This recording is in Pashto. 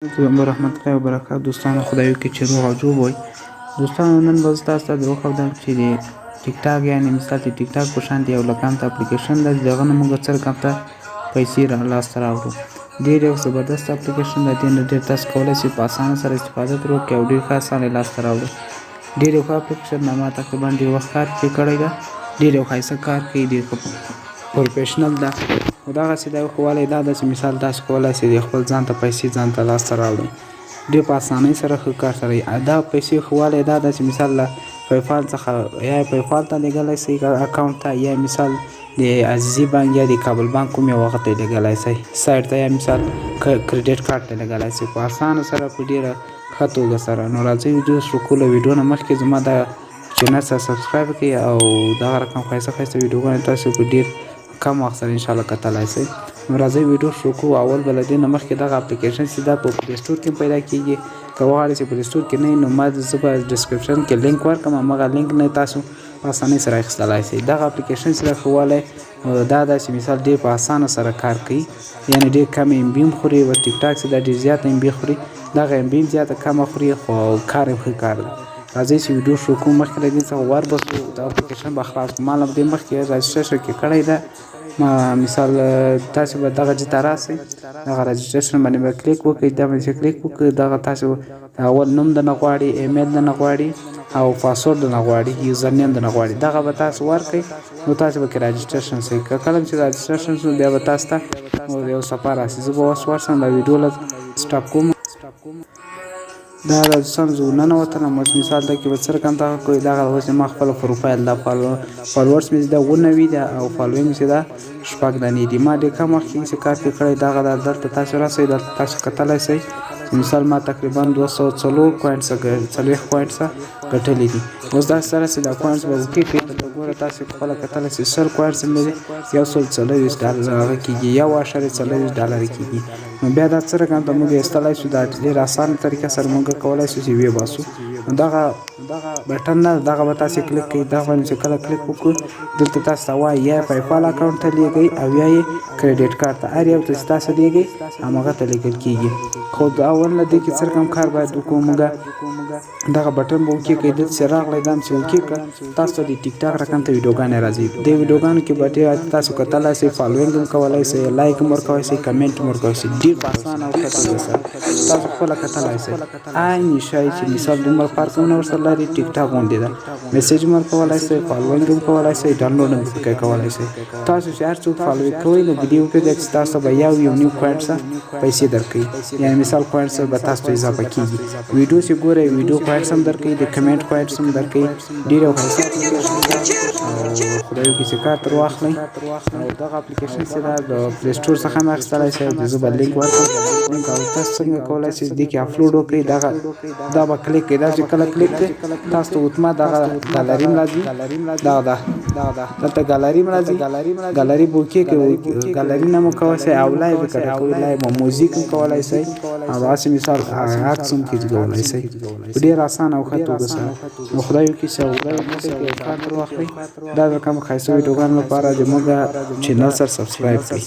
علیکم ورحمت الله وبرکاتہ. دوستانو خدای وکړي چې روغ او جوړ وئ. دوستانو نن به زه تاسو ته وښودم چې د ټیک ټاک یعنې مثال د ټیک ټاک په شان یو لکانته اپلیکیشن ده چې د هغه نه موږ څه رقم ته پیسې لاسته راوړو. ډېر یو زبردست اپلیکیشن ده. دې نه ډېر تاسو کولی شئ په اسانه سره استفاده ترې وکړئ او ډېر ښه اسانه یې لاسته راوړئ. ډېر یو ښه اپلیکیشن ده. ما تقریبا ډېر وخت کار پرې کړی ده. ډېر یو ښایسته کار کوي. ډېر پروفیشنل ده. خو دغسې د یو ښه والی دا ده چې مثال تاسو کولی شئ د خپل ځان ته پیسې ځان ته لاسته راوړئ. ډېر په اسانۍ سره ښه کار سره دا پیسې ښه والی دا ده چې مثال له پیپال څخه یا پیپال ته لېږلی شئ اکاونټ ته، یا مثال د عزیزي بانک یا د کابل بانک کوم یو هغه ته یې لېږلی شئ سایټ ته، یا مثال کریډیټ کارت ته لېږلی شئ په اسانه سره په ډېره ښه توګه سره. نو راځئ ویډیو شروع کولو. ویډیو نه مخکې زما دا چینل سره سبسکرایب کړئ او دغه رقم ښایسته ښایسته ویډیوګانې تاسو په ډېر کم وخت سره انشاءالله کتلی شئ. نو راځئ ویډیو شروع کوو. اول به له دې نه مخکې دغه اپلیکیشن چې دا په پلی سټور کې پیدا کېږي. که وغواړئ چې پلی سټور کې نه وي نو زه به ډسکرپشن کې لینک ورکړم، همغه لینک نه تاسو په اسانۍ سره اخیستلی شئ. دغه اپلیکیشن چې د ښه والی دا ده چې مثال ډېر په اسانه سره کار کوي، یعنې ډېر کم ام بي هم خوري. او ټیک ټاک چې دا ډېر زیات ام بي خوري، دغه ام بي هم زیاته کمه خوري، خو کار یې ښه کار ده. راځئ چې ویډیو شروع کوو. مخکې له دې څخه وربسو د اپلیکیشن به خلاص کړو. ما له دې مخکې رجسټریشن کې کړی ده. مثال تاسو به دغه ځای ته راسئ، دغه رجسټریشن باندې به کلیک وکړئ. دا باندې چې کلیک وکړئ دغه تاسو اول نوم درنه غواړي، ایمیل درنه غواړي او پاسورډ درنه غواړي، یوزر نیم درنه غواړي. دغه به تاسو ورکړئ نو تاسو به کې رجسټریشن شئ. که کله چې رجسټریشن شو بیا به تاسو ته یو صفحه راسي. زه به اوس ورشم دا ویډیو لږ سټاپ کوم. دا د سم زه ورننوتلم. اوس مثال دا کې به څه رقم دغه کوئ. دغه اوس ما خپله پروفایل ده، فالوورس مې چې ده 90 ده او فالوینګ چې ده 6 دانې دي. ما ډېر کم وخت کې چې کار پرې کړی دغه ده. دلته تاسو راسئ، دلته تاسو کتلی شئ چې مثال ما تقریبا 204 کوینټس ګټلي دي. اوس داسې سره چې دا کوینټس به اوکې کړئ. دلته ګوره تاسو خپله کتلی شئ 100 کوینټس مې دي، 140 هغه کېږي، 1.40 کېږي. نو بیا دا څه رقم ته موږ ایستلی شو. دا ډېر اسانه طریقه سره موږ کولی شو چې ویې باسو. نو دغه بټن نه دغه به تاسې کلیک کړئ. دغه باندې چې کله کلیک وکړو دلته تاسو ته وایي یا پیپال اکاونټ ته لیږئ او یا یې کریډیټ کارت ته. هر یو ته چې تاسو لیږئ همغه ته لیږل کېږي. خو اول له دې کې څه رقم کار باید وکړو موږ. دغه بټن به اوکې کړئ. دلته چې راغلی دا هم چې اوکې کړه، تاسو ته د ټیک ټاک رقم ته ویډیوګانې راځي. دې ویډیوګانو کې به ډېر تاسو کتلی شئ، فالوینګ هم کولی شئ، لایک هم ورکولی شئ، کمنټ هم ورکولی شئ. ډېر په اسانه او ښه توګه سره تاسو خپله کتلی شئ. عین شی چې مثال دومره فرق هم نه ورسره لري. ټیک ټاک غوندې ده. میسیج هم ورکولی شئ، فالوینګ هم کولی شئ، ډاونلوډ هم پکې کولی شئ. تاسو چې هر څوک فالو کوئ نو د دې وپرېږدئ چې تاسو ته به یو نیم کوینټس پیسې درکوي، یعنې مثال کوینټس به تاسو ته اضافه کېږي. ویډیو چې ګورئ ویډیو کوینټس هم درکوي، د کمنټ کوینټس هم درکوي. ډېر یو ښایسته اپلیکیشن ده او خدای وکړي چې کار ترې واخلئ. او دغه اپلیکیشن چې ده د پلی سټور څخه هم اخیستلی شئ. زه به لینک ورکړم. لینک او تاسو څنګه کولی شئ دې کې اپلوډ وکړئ. دا به کلیک کړئ. دا چې کله کلیک کړئ تاسو ته اتما دغه ګالري هم راځي. دغه ده دلته ګالري هم راځي. ګالري به اوکې کړئ. ګالري نه مو کولی شئ او لایو یې کټه کوئ. لایو او موزیک هم کولی شئ او داسې مثال عکس هم کولی شئ په ډېر اسانه او ښه توګه سره. نو خدای وکړي چې کار ترې واخلئ. دا رقم ښایسته ویډیوګانو لپاره زموږ چینل سره سبسکرایب کړئ.